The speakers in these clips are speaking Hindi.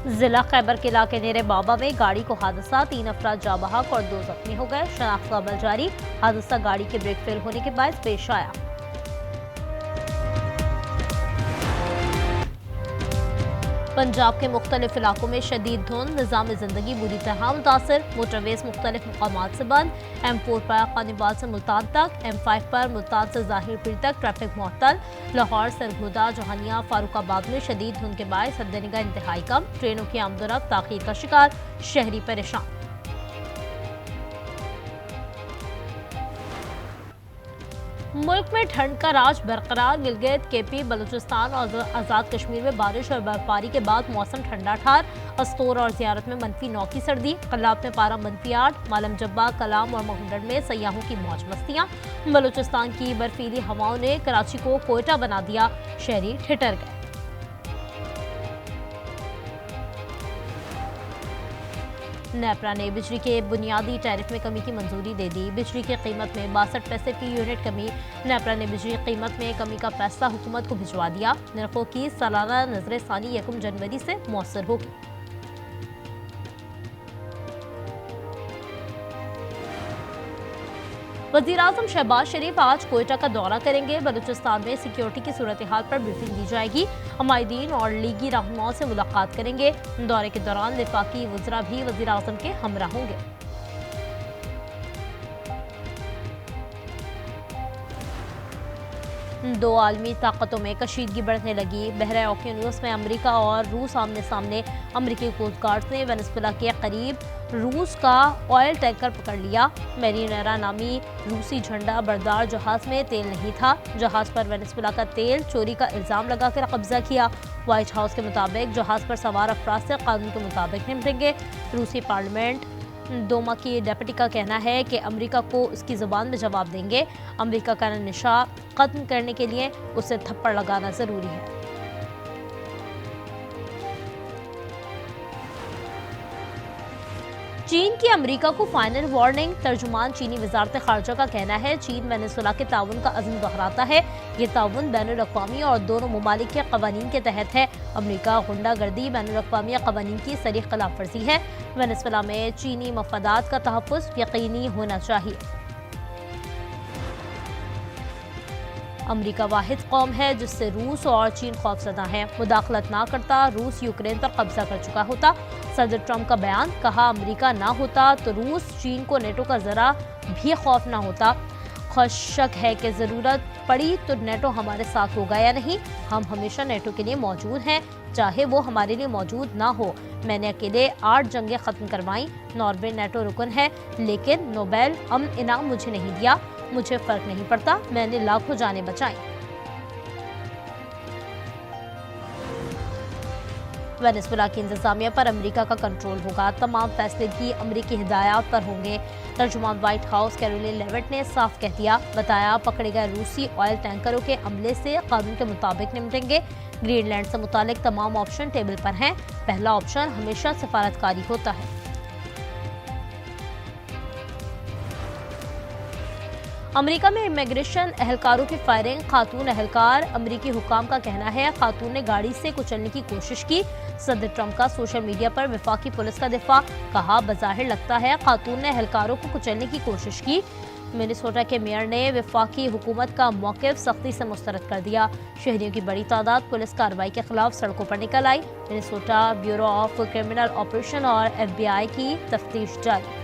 जिला खैबर किला के नेरे बाबा में गाड़ी को हादसा, 3 अफराद जाँ बहक और 2 जख्मी हो गए। शनाख्त का अमल जारी। हादसा गाड़ी के ब्रेक फेल होने के बाद पेश आया। पंजाब के मुख्तलिफ इलाकों में शदीद धुंध, निज़ाम ज़िंदगी बुरी तरह मुतासर। मोटरवेज मुख्तलिफ मकामात से बंद। M4 पर खानिबाल से मुल्तान तक, M5 पर मुल्तान से ज़ाहिर पीर तक ट्रैफिक मुअत्तल। लाहौर, सरगोदा, जोहानिया, फारूकाबाद में शदीद धुंध के बायस हद्दनिगाह इंतहाई कम। ट्रेनों की आमदोरफ्त ताख़ीर का शिकार, शहरी परेशान। मुल्क में ठंड का राज बरकरार। गिलगित, केपी, बलूचिस्तान और आज़ाद कश्मीर में बारिश और बर्फबारी के बाद मौसम ठंडा ठार। अस्तोर और ज़ियारत में -9 की सर्दी। कल्लाब में पारा -8। मालम जब्बा, कलाम और महमडन में सयाहों की मौज मस्तियाँ। बलूचिस्तान की बर्फीली हवाओं ने कराची को कोयटा बना दिया, शहरी ठिठर गए। नेपरा ने बिजली के बुनियादी टैरिफ में कमी की मंजूरी दे दी। बिजली की कीमत में 62 पैसे फी यूनिट कमी। नेपरा ने बिजली कीमत में कमी का फैसला हुकूमत को भिजवा दिया। नरखों की सालाना नजरसानी 1 जनवरी से मौसर होगी। वज़ीर-ए-आज़म शहबाज शरीफ आज कोयटा का दौरा करेंगे। बलूचिस्तान में सिक्योरिटी की सूरत हाल पर ब्रीफिंग दी जाएगी। हमायदीन और लीगी रहनुमाओं से मुलाकात करेंगे। दौरे के दौरान वफाकी वज़रा भी वज़ीर-ए-आज़म के हमरा होंगे। दो आलमी ताकतों में कशीदगी बढ़ने लगी। बहरा ओकियानूस में अमेरिका और रूस आमने सामने। अमेरिकी कोस्ट गार्ड ने वेनेजुएला के करीब रूस का ऑयल टैंकर पकड़ लिया। मैरीनेरा नामी रूसी झंडा बरदार जहाज में तेल नहीं था। जहाज पर वेनेजुएला का तेल चोरी का इल्जाम लगाकर कब्जा किया। व्हाइट हाउस के मुताबिक जहाज पर सवार अफराद से कानून के मुताबिक निपटेंगे। रूसी पार्लियामेंट दोमा की डेप्यूटी का कहना है कि अमेरिका को उसकी ज़ुबान में जवाब देंगे। अमेरिका का नशा खत्म करने के लिए उसे थप्पड़ लगाना ज़रूरी है। चीन की अमेरिका को फाइनल वार्निंग। तर्जुमान चीनी वजारत खारजा का कहना है चीन वेनेजुएला के ताउन का अज़्म दोहराता है। ये ताउन बैनुल-अक़वामी और दोनों ममालिक के कवानीन के तहत है। अमेरिका गुंडागर्दी, बैनुल-अक़वामी कवानीन की सरीह खिलाफ वर्जी है। वेनेजुएला में चीनी मफादात का तहफ़्फ़ुज़ यकीनी होना चाहिए। अमेरिका वाहिद कौम है जिससे रूस और चीन खौफज़दा हैं। मुदाखलत ना करता रूस यूक्रेन पर कब्जा कर चुका होता। सदर ट्रंप का बयान, कहा अमेरिका ना होता तो रूस चीन को नेटो का ज़रा भी खौफ ना होता। शक है कि ज़रूरत पड़ी तो नेटो हमारे साथ होगा या नहीं। हम हमेशा नेटो के लिए मौजूद हैं, चाहे वो हमारे लिए मौजूद ना हो। मैंने अकेले 8 जंगें ख़त्म करवाई। नॉर्वे नेटो रुकन है, लेकिन नोबेल अमन इनाम मुझे नहीं दिया। मुझे फ़र्क नहीं पड़ता, मैंने लाखों जानें बचाई। वेनेजुएला की इंतजामिया पर अमेरिका का कंट्रोल होगा। तमाम फैसले की अमेरिकी हिदायत पर होंगे। तर्जुमान व्हाइट हाउस कैरोलिन लेविट ने साफ कह दिया। बताया पकड़े गए रूसी ऑयल टैंकरों के अमले से कानून के मुताबिक निपटेंगे। ग्रीनलैंड से मुतालिक तमाम ऑप्शन टेबल पर हैं। पहला ऑप्शन हमेशा सफारतकारी होता है। अमेरिका में इमिग्रेशन एहलकारों की फायरिंग। खातून एहलकार, अमेरिकी हुकाम का कहना है खातून ने गाड़ी से कुचलने की कोशिश की। सदर ट्रंप का सोशल मीडिया पर वफाकी पुलिस का दिफा, कहा बज़ाहिर लगता है खातून ने एहलकारों को कुचलने की कोशिश की। मिनेसोटा के मेयर ने वफाकी हुकूमत का मौक़िफ़ सख्ती से मुस्तरद कर दिया। शहरियों की बड़ी तादाद पुलिस कार्रवाई के खिलाफ सड़कों पर निकल आई। Minnesota bureau of criminal operation और FBI की तफ्तीश जारी।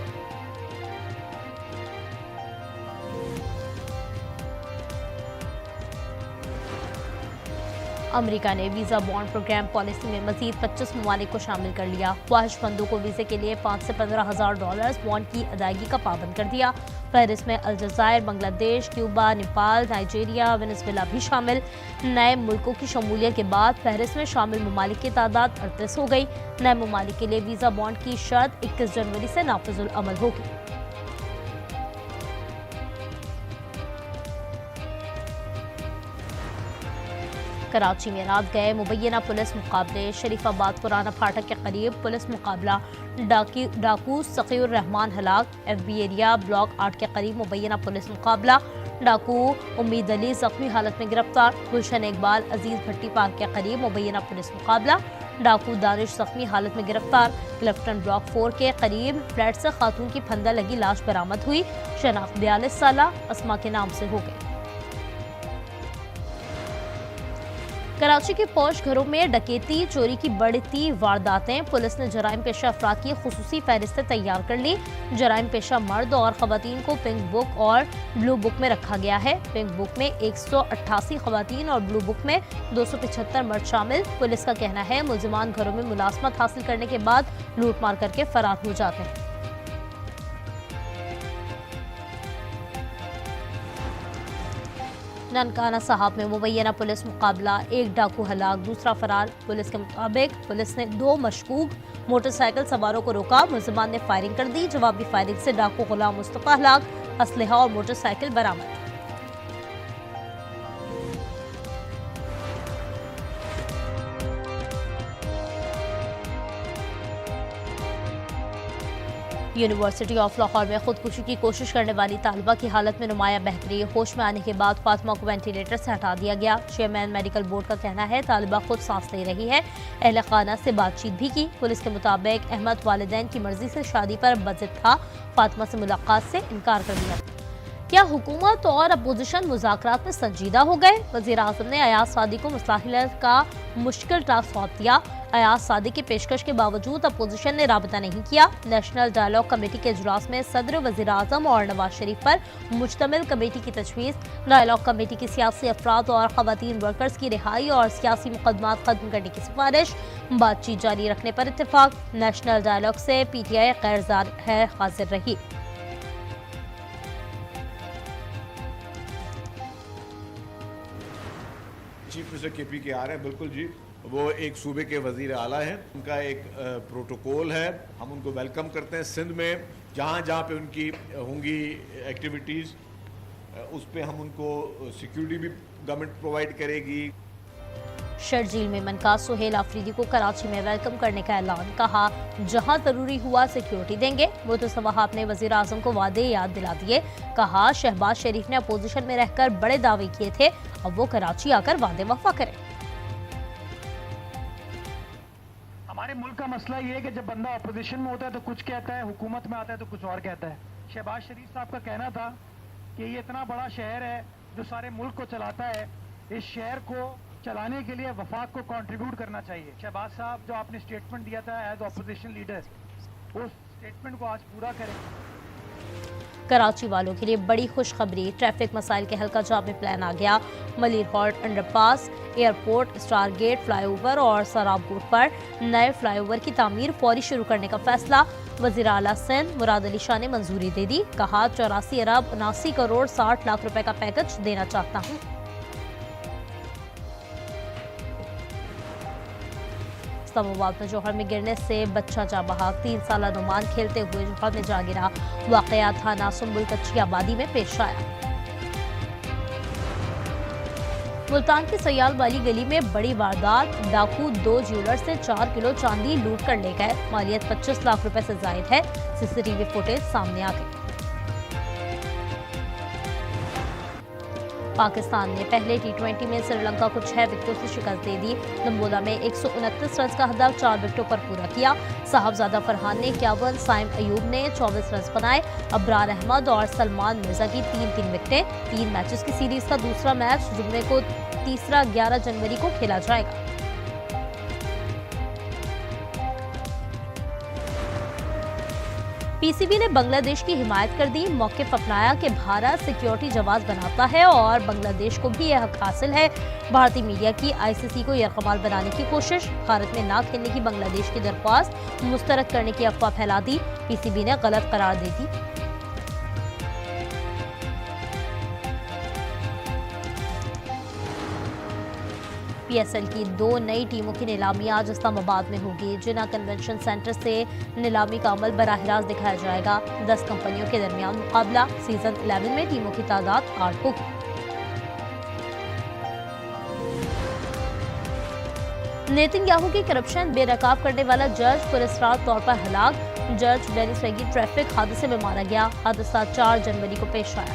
अमेरिका ने वीज़ा बॉन्ड प्रोग्राम पॉलिसी में मजीद 25 ममालिक को शामिल कर लिया। ख्वाहिशमंदों को वीज़े के लिए 5 से 15,000 डॉलर बॉन्ड की अदायगी का पाबंद कर दिया। फहरिस्त में अलजायर, Bangladesh, Cuba, Nepal, Nigeria, Venezuela भी शामिल। नए मुल्कों की शमूलियत के बाद फहरिस्त में शामिल ममालिक की तादाद 38 हो गई। नए ममालिक के लिए वीज़ा बॉन्ड की शर्त 21 जनवरी से नाफिजुल अमल होगी। कराची में रात गए मुबैना पुलिस मुकाबले। शरीफाबाद पुराना फाटक के करीब पुलिस मुकाबला। डाकू सकीउर रहमान हलाक। FB एरिया ब्लॉक 8 के करीब मुबैना पुलिस मुकाबला। डाकू उम्मीद अली जख्मी हालत में गिरफ्तार। गुलशन इकबाल अजीज भट्टी पार्क के करीब मुबैना पुलिस मुकाबला। डाकू दानिश जख्मी हालत में गिरफ्तार। क्लिफ्टन ब्लॉक 4 के करीब फ्लैट से खातून की फंदा लगी लाश बरामद हुई। शनाख्त 42 साला अस्मा के नाम से हो गई। कराची के पौश घरों में डकैती चोरी की बढ़ती वारदातें। पुलिस ने जराइम पेशा अफराद की खुसूसी फहरिस्तें तैयार कर ली। जराइम पेशा मर्द और खवातीन को पिंक बुक और ब्लू बुक में रखा गया है। पिंक बुक में 188 खवातीन और ब्लू बुक में 275 मर्द शामिल। पुलिस का कहना है मुलजिमान घरों में मुलाजमत हासिल करने के बाद लूट मार करके फरार हो जाते हैं। ननकाना साहब में मुबैना पुलिस मुकाबला, एक डाकू हलाक, दूसरा फरार। पुलिस के मुताबिक पुलिस ने 2 मशकूक मोटरसाइकिल सवारों को रोका। मुलजिमान ने फायरिंग कर दी। जवाबी फायरिंग से डाकू गुलाम मुस्तफा हलाक, असलहा और मोटरसाइकिल बरामद। यूनिवर्सिटी ऑफ लाहौर में खुदकुशी की कोशिश करने वाली तालिबा की हालत में नुमाया बेहतरी। होश में आने के बाद फातिमा को वेंटिलेटर से हटा दिया गया। चेयरमैन मेडिकल बोर्ड का कहना है तालिबा खुद सांस ले रही है। अहले खाना से बातचीत भी की। पुलिस के मुताबिक अहमद वालिदैन की मर्जी से शादी पर बजिद था। फातिमा से मुलाकात से इनकार कर दिया। क्या हुकूमत और अपोजिशन मुज़ाकरात में संजीदा हो गए? वज़ीर आज़म ने अयाज सादी को मुस्लाहियत का मुश्किल टास्क सौंप दिया। अयाज सादी की पेशकश के बावजूद अपोजिशन ने राबता नहीं किया। नेशनल डायलॉग कमेटी के इजलास में सदर, वज़ीर आज़म और नवाज शरीफ पर मुश्तमिल कमेटी की तजवीज़। डायलॉग कमेटी की सियासी अफराद और ख़वातीन वर्कर्स की रिहाई और सियासी मुकदमात खत्म करने की सिफारिश। बातचीत जारी रखने पर इत्तेफाक। नेशनल डायलॉग से PTI गैर हाजिर रही। चीफ मिनिस्टर KP के आ रहे हैं, बिल्कुल जी। वो एक सूबे के वजीर आला हैं, उनका एक प्रोटोकॉल है, हम उनको वेलकम करते हैं। सिंध में जहाँ जहाँ पे उनकी होंगी एक्टिविटीज़, उस पे हम उनको सिक्योरिटी भी गवर्नमेंट प्रोवाइड करेगी। शरजील में मनकाज सुहेल आफरीदी को कराची में वेलकम करने का ऐलान। कहा जहां जरूरी हुआ सिक्योरिटी देंगे। मुतसव्वहाब ने वजीर आजम को वादे याद दिला दिए। कहा शहबाज शरीफ ने अपोजिशन में रहकर बड़े दावे किए थे, अब वो कराची आकर वादे वफा करें। हमारे मुल्क का मसला ये है कि जब बंदा अपोजिशन में होता है तो कुछ कहता है, हुकूमत में आता है तो कुछ और कहता है। शहबाज शरीफ साहब का कहना था कि ये इतना बड़ा शहर है जो सारे मुल्क को चलाता है, इस शहर को चलाने के लिए वफाक को कंट्रीब्यूट करना चाहिए। शहबाज साहब जो आपने स्टेटमेंट दिया था एज अपोजिशन लीडर, उस स्टेटमेंट को आज पूरा करें। कराची वालों के लिए बड़ी खुशखबरी। ट्रैफिक मसाइल के हल का जामी प्लान आ गया। Malir halt underpass, airport, star gate, flyover और सराब रोड पर नए फ्लाईओवर की तामीर फौरी शुरू करने का फैसला। वज़ीर आला सिंध मुराद अली शाह ने मंजूरी दे दी। कहा 84 अरब 79 करोड़ 60 लाख रुपए का पैकेज देना चाहता हूँ। इस्लामाबाद में जौहर में गिरने से बच्चा जा बहाक। 3 साला नुमान खेलते हुए जौहर में जा गिरा। वाकया थाना सुंबुल कच्ची आबादी में पेश आया। मुल्तान की सयाल वाली गली में बड़ी वारदात। डाकू 2 ज्वेलर से 4 किलो चांदी लूट कर ले गए। मालियत 25 लाख रुपए से जायद है। CCTV फुटेज सामने आ गई। पाकिस्तान ने पहले T20 में श्रीलंका को 6 विकेटों से शिकस्त दे दी। नंबोला में 129 रन का हदफ 4 विकेटों पर पूरा किया। साहबजादा फरहान ने 51, साइम अयूब ने 24 रन बनाए। अब्रार अहमद और सलमान मिर्जा की 3-3 विकेटें। 3 मैचेस की सीरीज का दूसरा मैच जुम्मे को तीसरा 11 जनवरी को खेला जाएगा। PCB ने बांग्लादेश की हिमायत कर दी। मौक़िफ़ अपनाया कि भारत सिक्योरिटी जवाब बनाता है और बांग्लादेश को भी यह हक हासिल है। भारतीय मीडिया की ICC को यरगमाल बनाने की कोशिश। भारत में ना खेलने की बांग्लादेश की दरख्वास्त मुस्तरद करने की अफवाह फैला दी। PCB ने गलत करार दे दी। PSL की 2 नई टीमों की नीलामी आज इस्लामाबाद में होगी। जिना कन्वेंशन सेंटर से नीलामी का अमल बराह रास्त दिखाया जाएगा। 10 कंपनियों के दरमियान मुकाबला। सीजन 11 में टीमों की तादाद 8 होगी। नेतन्याहू की करप्शन बेनकाब करने वाला जज पुरस्कार तौर पर हलाक। जज डेनिस वेगी ट्रैफिक हादसे में मारा गया। हादसा 4 जनवरी को पेश आया।